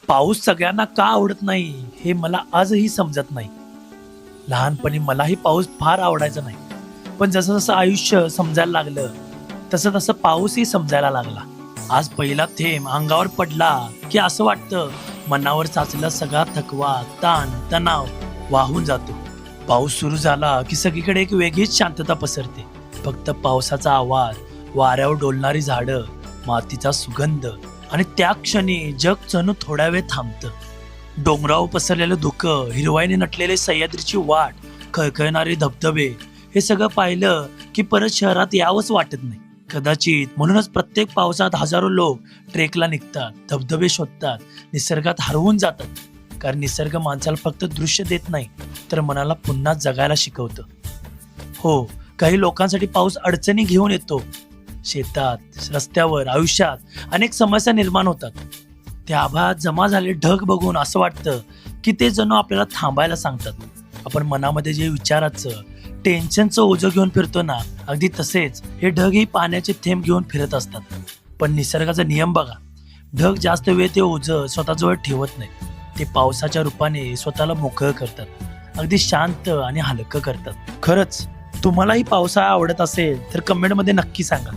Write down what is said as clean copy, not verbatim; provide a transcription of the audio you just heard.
पाऊस सगळ्यांना का आवडत नाही हे मला आजही समजत नाही. लहानपणी मलाही पाऊस फार आवडायचा नाही, पण जसं जसं आयुष्य समजायला लागलं तसं तसं पाऊसही समजायला लागला. आज पहिला थेंब अंगावर पडला की असं वाटतं मनावर साचलेला सगळा थकवा, ताण, तणाव वाहून जातो. पाऊस सुरू झाला की सगळीकडे एक वेगळीच शांतता पसरते. फक्त पावसाचा आवाज, वाऱ्यावर डोलणारी झाडं, मातीचा सुगंध आणि त्या क्षणी जग जणू थोड्या वेळ थांबतं. डोंगरावर पसरलेलं धुकं, हिरवाईने नटलेले सह्याद्रीची वाट, खळखळणारे धबधबे, हे सगळं पाहिलं की परत शहरात यावंच वाटत नाही. कदाचित म्हणूनच प्रत्येक पावसात हजारो लोक ट्रेकला निघतात, धबधबे शोधतात, निसर्गात हरवून जातात. कारण निसर्ग माणसाला फक्त दृश्य देत नाही, तर मनाला पुन्हा जगायला शिकवतं. हो, काही लोकांसाठी पाऊस अडचणी घेऊन येतो. शेतात, रस्त्यावर, आयुष्यात अनेक समस्या निर्माण होतात. त्या आभाळात जमा झालेले ढग बघून असं वाटतं की ते जणू आपल्याला थांबायला सांगतात. आपण मनामध्ये जे विचाराचं, टेन्शनचं ओझं घेऊन फिरतो ना, अगदी तसेच हे ढगही पाण्याचे थेंब घेऊन फिरत असतात. पण निसर्गाचा नियम बघा, ढग जास्त वेळ ते ओझं स्वतःजवळ ठेवत नाही. ते पावसाच्या रूपाने स्वतःला मोकळं करतात, अगदी शांत आणि हलकं करतात. खरंच तुम्हालाही पावसाळा आवडत असेल तर कमेंटमध्ये नक्की सांगा.